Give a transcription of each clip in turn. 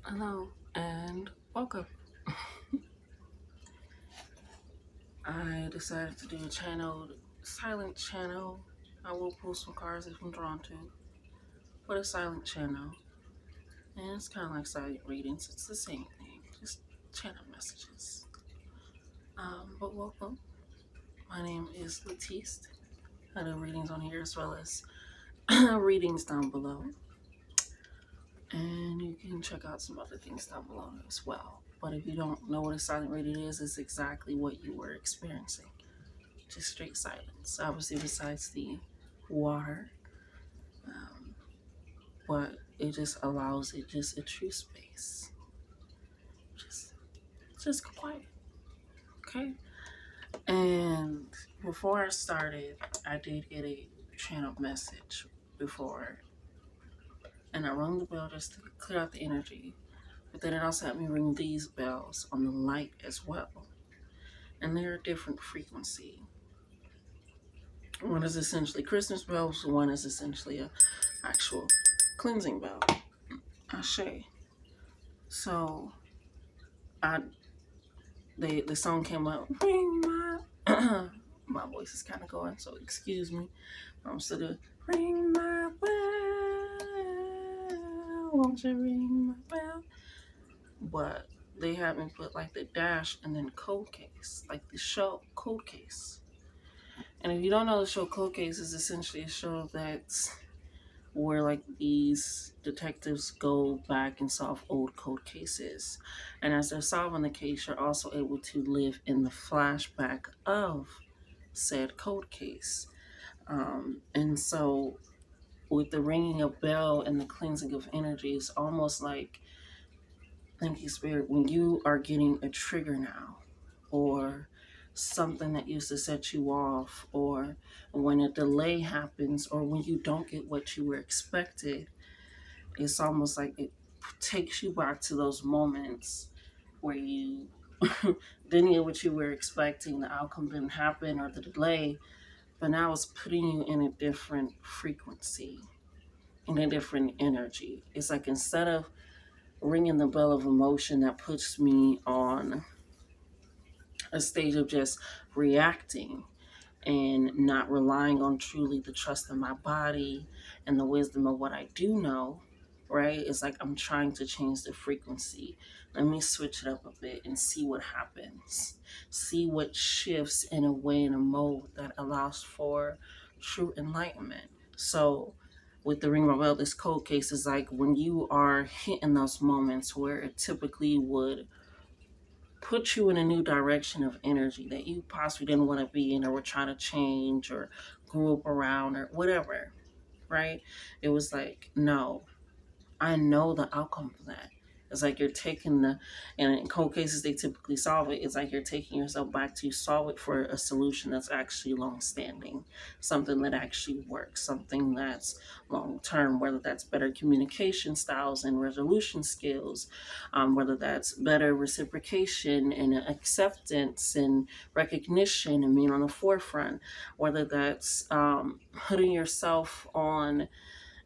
Hello and welcome. I decided to do a silent channel. I will pull some cards if I'm drawn to, but a silent channel. And it's kind of like silent readings, it's the same thing, just channel messages. But welcome. My name is Latiste. I do readings on here as well as readings down below. And you can check out some other things down below as well. But if you don't know what a silent reading is, it's exactly what you were experiencing. Just straight silence. Obviously, besides the water, um, but it just allows it just a true space. Just, just quiet. Okay. And before I started, I did get a channel message before, and I rung the bell just to clear out the energy. But then it also had me ring these bells on the light as well, and they're a different frequency. One is essentially Christmas bells. One is essentially a actual cleansing bell. Ashe. So I the song came up. Ring my my voice is kind of going, so excuse me. I'm still doing ring my bell. Won't you ring my bell? But they had me put like the dash and then code case, like the show code case. And if you don't know, the show code case is essentially a show that's where like these detectives go back and solve old cold cases. And as they're solving the case, you're also able to live in the flashback of said cold case. And so with the ringing of bell and the cleansing of energy, it's almost like, thank you, Spirit, when you are getting a trigger now, or something that used to set you off, or when a delay happens, or when you don't get what you were expected, it's almost like it takes you back to those moments where you didn't get what you were expecting, the outcome didn't happen, or the delay, but now it's putting you in a different frequency, in a different energy. It's like instead of ringing the bell of emotion that puts me on a stage of just reacting and not relying on truly the trust in my body and the wisdom of what I do know, right? It's like I'm trying to change the frequency. Let me switch it up a bit and see what happens. See what shifts in a way, in a mode that allows for true enlightenment. So, with the ring of bell, this code case is like when you are hitting those moments where it typically would put you in a new direction of energy that you possibly didn't want to be in or were trying to change or grew up around or whatever, right? It was like, no, I know the outcome of that. It's like you're taking and in cold cases, they typically solve it. It's like you're taking yourself back to solve it for a solution that's actually long standing, something that actually works, something that's long term, whether that's better communication styles and resolution skills, whether that's better reciprocation and acceptance and recognition and being on the forefront, whether that's putting yourself on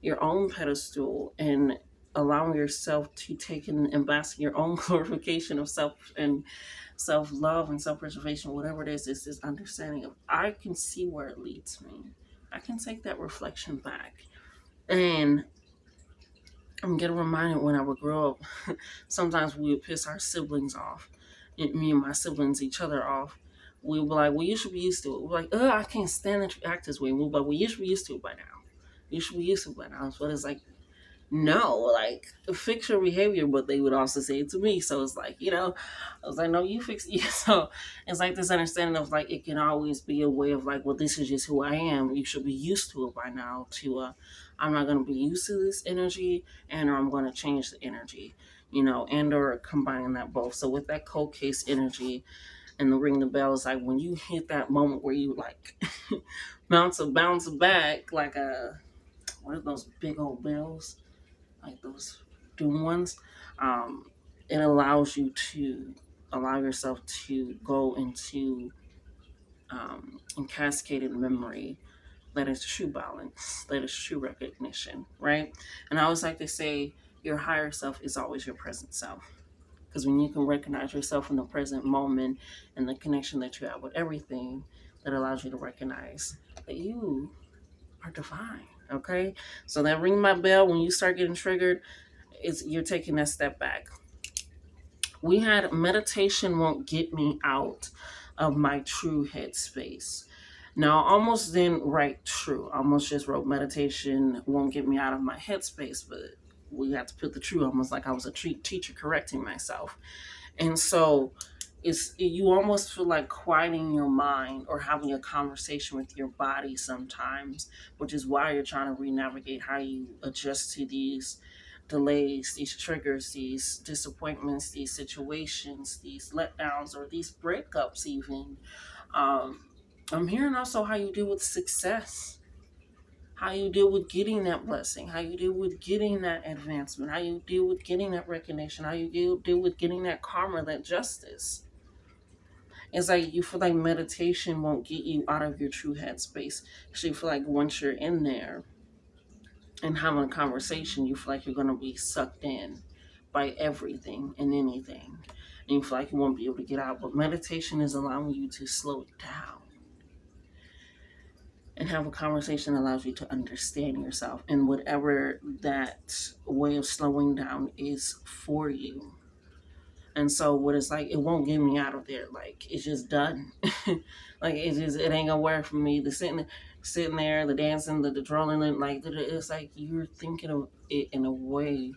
your own pedestal and allowing yourself to take and bask in your own glorification of self and self-love and self-preservation, whatever it is this understanding of I can see where it leads me. I can take that reflection back. And I'm getting reminded when I would grow up, sometimes we would piss our siblings off. Me and my siblings each other off. We would be like, well, you should be used to it. We're like, I can't stand that you act this way. We're like, well, you should be used to it by now. You should be used to it by now. But it's like, no, like fix your behavior, but they would also say it to me. So it's like, I was like, no, you fix it. So it's like this understanding of like it can always be a way of like, well, this is just who I am. You should be used to it by now. I'm not gonna be used to this energy, and or I'm gonna change the energy, and or combining that both. So with that cold case energy and the ring the bell is like when you hit that moment where you like bounce back like a what are those big old bells? Like those doom ones, um, it allows you to allow yourself to go into and cascaded memory that is true balance, that is true recognition, right? And I always like to say, Your higher self is always your present self. Because when you can recognize yourself in the present moment and the connection that you have with everything, that allows you to recognize that you are divine. Okay? So that ring my bell when you start getting triggered, you're taking that step back. We had meditation won't get me out of my true headspace. Now, I almost didn't write true. I almost just wrote meditation won't get me out of my headspace, but we had to put the true, almost like I was a teacher correcting myself. And so you almost feel like quieting your mind or having a conversation with your body sometimes, which is why you're trying to re-navigate how you adjust to these delays, these triggers, these disappointments, these situations, these letdowns, or these breakups even. um, I'm hearing also how you deal with success, how you deal with getting that blessing, how you deal with getting that advancement, how you deal with getting that recognition, how you deal with getting that karma, that justice. It's like you feel like meditation won't get you out of your true headspace. So you feel like once you're in there and having a conversation, you feel like you're going to be sucked in by everything and anything. And you feel like you won't be able to get out. But meditation is allowing you to slow down and have a conversation that allows you to understand yourself and whatever that way of slowing down is for you. And so what it's like, it won't get me out of there. Like it's just done. Like it ain't gonna work for me. The sitting there, the dancing, the trolling, like it's like you're thinking of it in a way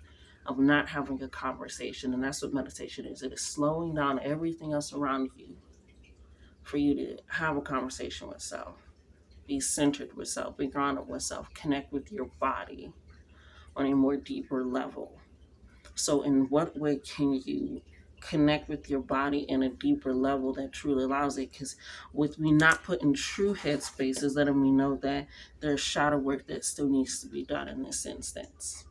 of not having a conversation, and that's what meditation is. It is slowing down everything else around you for you to have a conversation with self. Be centered with self, be grounded with self, connect with your body on a more deeper level. So, in what way can you connect with your body in a deeper level that truly allows it? Because with me not putting true headspaces, letting me know that there's shadow work that still needs to be done in this instance.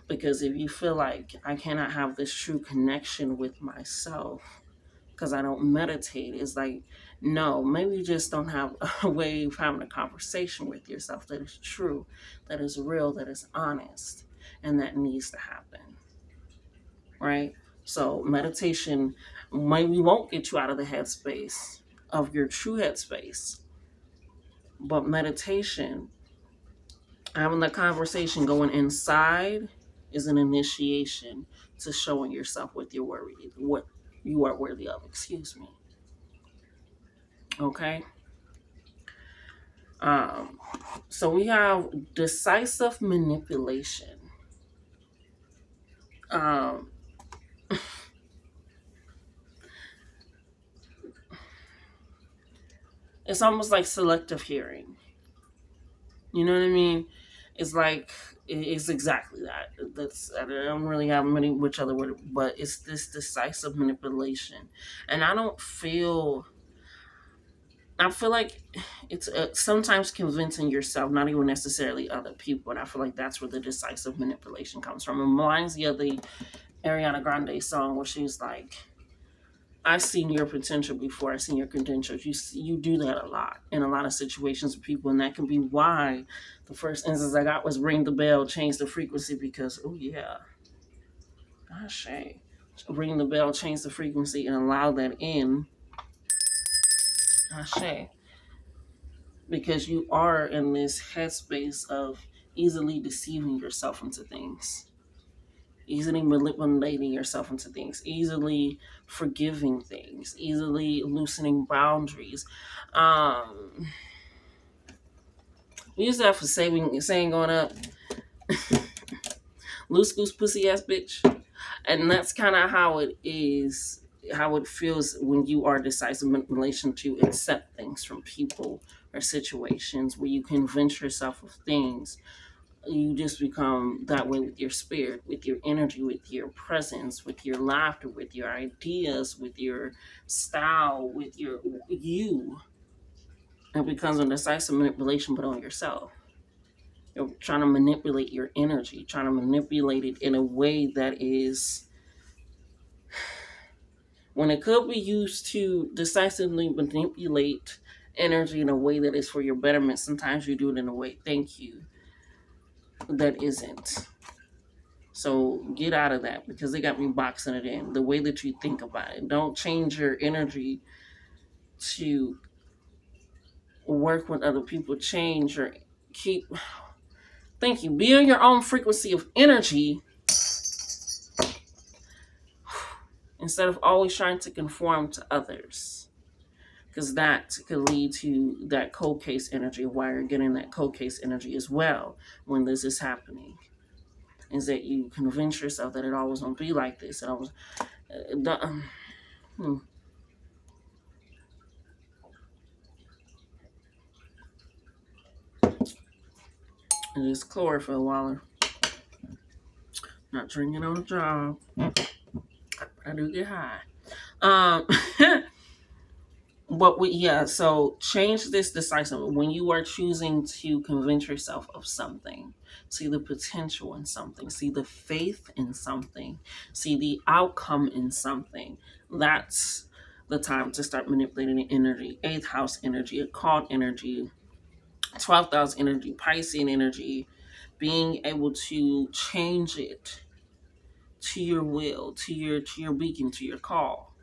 Because if you feel like I cannot have this true connection with myself, because I don't meditate, is like, no, maybe you just don't have a way of having a conversation with yourself that is true, that is real, that is honest, and that needs to happen, right? So meditation maybe won't get you out of the headspace of your true headspace, but meditation, having the conversation, going inside, is an initiation to showing yourself what you are worthy of. Excuse me. Okay. Um, so we have decisive manipulation. Um, it's almost like selective hearing. You know what I mean? It's like it's exactly that. I don't really have many which other word, but it's this decisive manipulation, and I feel like it's sometimes convincing yourself, not even necessarily other people. And I feel like that's where the decisive manipulation comes from. It reminds me of the Ariana Grande song where she's like, I've seen your potential before I've seen your credentials. You do that a lot in a lot of situations with people, and that can be why the first instance I got was ring the bell, change the frequency, because oh yeah, gosh, hey, ring the bell, change the frequency, and allow that in. Gosh, hey, because you are in this headspace of easily deceiving yourself into things, easily manipulating yourself into things, easily forgiving things, easily loosening boundaries. Um, we used to have a saying going up, loose goose pussy ass bitch. And that's kind of how it is, how it feels when you are decisive in relation to accept things from people or situations where you convince yourself of things. You just become that way with your spirit, with your energy, with your presence, with your laughter, with your ideas, with your style, with you. It becomes a decisive manipulation, but on yourself. You're trying to manipulate your energy, trying to manipulate it in a way that is, when it could be used to decisively manipulate energy in a way that is for your betterment, sometimes you do it in a way, thank you, that isn't. So get out of that because they got me boxing it in. The way that you think about it. Don't change your energy to work with other people. Change or keep. Thank you. Be on your own frequency of energy instead of always trying to conform to others. Because that could lead to that cold case energy, why you're getting that cold case energy as well when this is happening. Is that you convince yourself that it always won't be like this. It always, hmm. It is chlorophyll, Waller. Not drinking on the job. I do get high. Um, so change this decisively. When you are choosing to convince yourself of something, see the potential in something, see the faith in something, see the outcome in something, that's the time to start manipulating the energy. 8th house energy, occult energy, 12th house energy, Piscean energy, being able to change it to your will, to your beacon, to your call.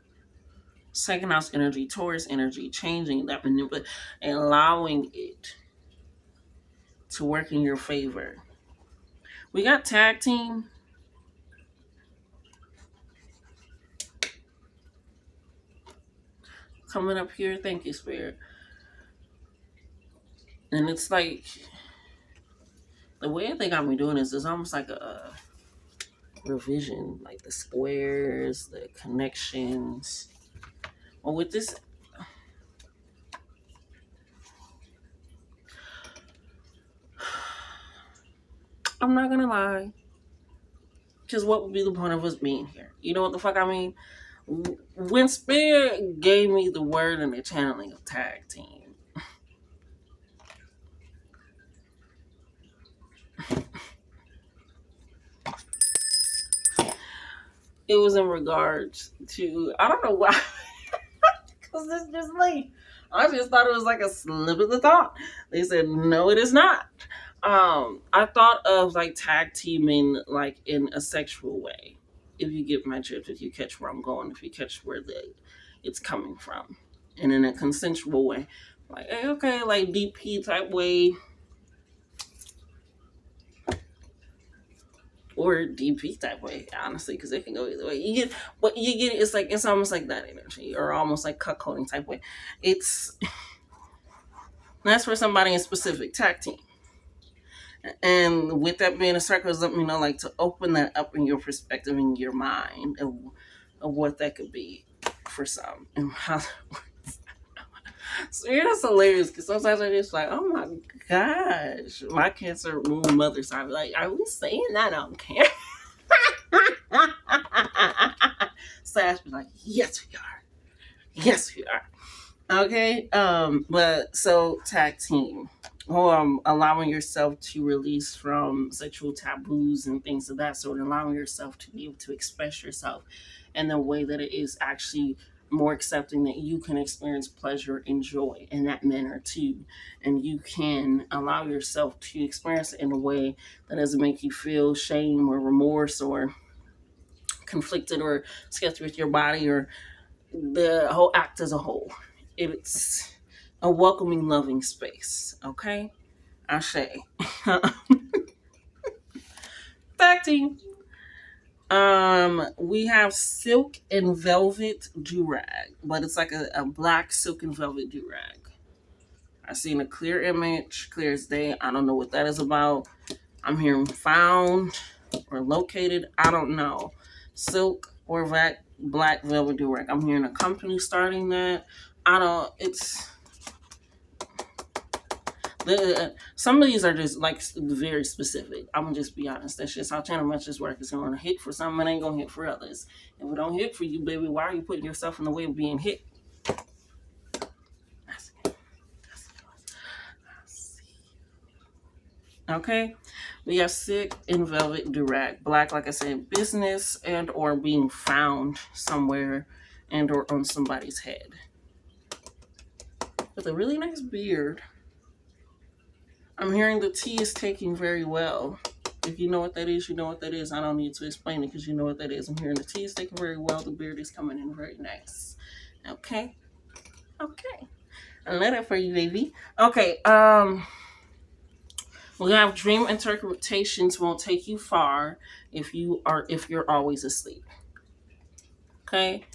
2nd house energy, Taurus energy, changing that manipulation and allowing it to work in your favor. We got tag team. Coming up here. Thank you, Spirit. And it's like the way they got me doing this is almost like a revision, like the squares, the connections. Well, with this, I'm not gonna lie. Because what would be the point of us being here? You know what the fuck I mean? When Spirit gave me the word and the channeling of tag team, it was in regards to, I don't know why, because this just like, I just thought it was like a slip of the thought. They said, no, it is not. I thought of like tag teaming like in a sexual way. If you get my drift, if you catch where I'm going, if you catch where it's coming from. And in a consensual way. Like, hey, okay, like DP type way. Or DP type way, honestly, because it can go either way. It's like it's almost like that energy, or almost like cuckolding type way. That's for somebody in specific tag team. And with that being a circle, let me know like to open that up in your perspective in your mind of what that could be for some and how. So yeah, that's hilarious because sometimes I just like, oh my gosh, my kids are moving mother side. Like, are we saying that on camera? Sash was like, yes we are. Yes we are. Okay. But so tag team. Allowing yourself to release from sexual taboos and things of that sort, allowing yourself to be able to express yourself in the way that it is actually more accepting that you can experience pleasure and joy in that manner too. And you can allow yourself to experience it in a way that doesn't make you feel shame or remorse or conflicted or sketchy with your body or the whole act as a whole. It's a welcoming, loving space. Okay? Ashe. Back to you. We have silk and velvet durag, but it's like a black silk and velvet durag. I seen a clear image, clear as day. I don't know what that is about. I'm hearing found or located. I don't know. Silk or black velvet durag. I'm hearing a company starting that. It's some of these are just like very specific. I'm gonna just be honest. That's just how channel messages work. It's gonna hit for some, it ain't gonna hit for others. If it don't hit for you, baby, why are you putting yourself in the way of being hit? Okay, we have silk and velvet durag. Black, like I said, business and or being found somewhere and or on somebody's head. With a really nice beard. I'm hearing the tea is taking very well. If you know what that is, you know what that is. I don't need to explain it because you know what that is. I'm hearing the tea is taking very well. The beard is coming in very nice. Okay. Okay. I love that for you, baby. Okay. We have dream interpretations won't take you far if you're always asleep. Okay.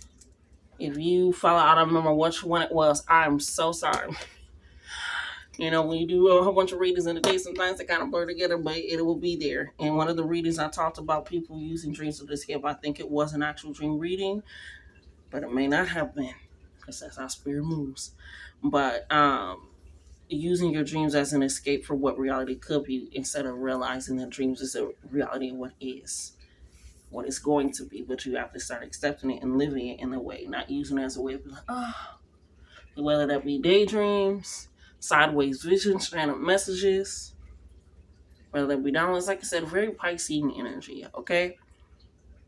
If you follow, I don't remember which one it was. I'm so sorry. You know, when you do a whole bunch of readings in the day, sometimes they kind of blur together, but it will be there. And one of the readings I talked about people using dreams to escape, I think it was an actual dream reading, but it may not have been, because that's how spirit moves. But using your dreams as an escape for what reality could be, instead of realizing that dreams is a reality of what is, what it's going to be, but you have to start accepting it and living it in a way, not using it as a way of like, whether that be daydreams, sideways visions, random messages, whether that be downloads, like I said, very Piscean energy, okay?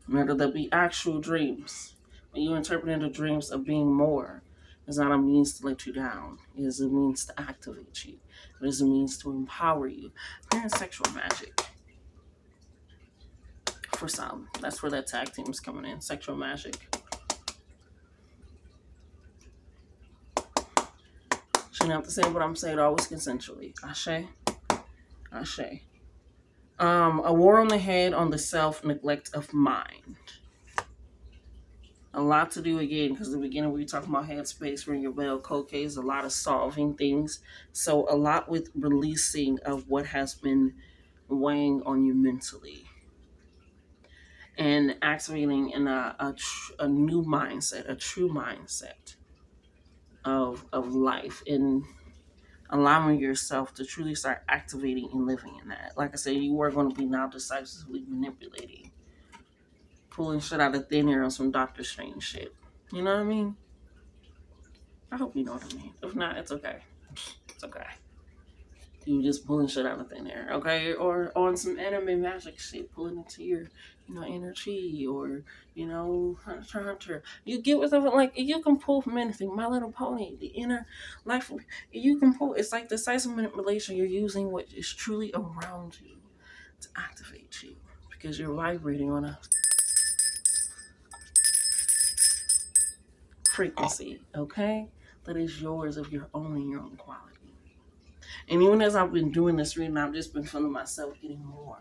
Whether that be actual dreams. When you interpret into dreams of being more, it's not a means to let you down. It is a means to activate you. It is a means to empower you. And sexual magic. For some. That's where that tag team is coming in. Sexual magic. You don't have to say what I'm saying, always consensually. Ashe. Ashe. A war on the head on the self-neglect of mind. A lot to do again, because in the beginning we were talking about headspace, ring your bell, cold case, a lot of solving things. So a lot with releasing of what has been weighing on you mentally. And activating in a new mindset, a true mindset of life, and allowing yourself to truly start activating and living in that. Like I said, you are going to be now decisively manipulating, pulling shit out of thin air on some Doctor Strange shit. You know what I mean? I hope you know what I mean. If not, it's okay. It's okay. You just pulling shit out of thin air, okay? Or on some anime magic shit, pulling it to your, inner chi, or, Hunter. You get with it, like, you can pull from anything. My Little Pony, the inner life, you can pull. It's like decisive manipulation. You're using what is truly around you to activate you, because you're vibrating on a frequency, okay? That is yours of your own quality. And even as I've been doing this reading, I've just been feeling myself getting more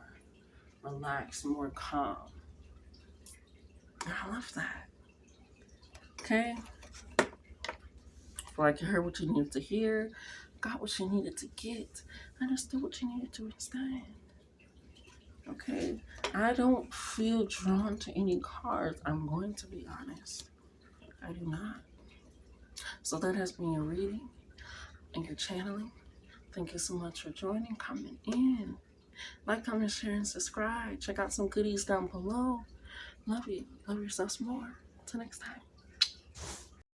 relaxed, more calm. And I love that. Okay? I feel like you heard what you needed to hear, got what you needed to get, understood what you needed to understand. Okay? I don't feel drawn to any cards. I'm going to be honest. I do not. So that has been your reading and your channeling. Thank you so much for joining, coming in. Like, comment, share, and subscribe. Check out some goodies down below. Love you. Love yourselves more. Until next time.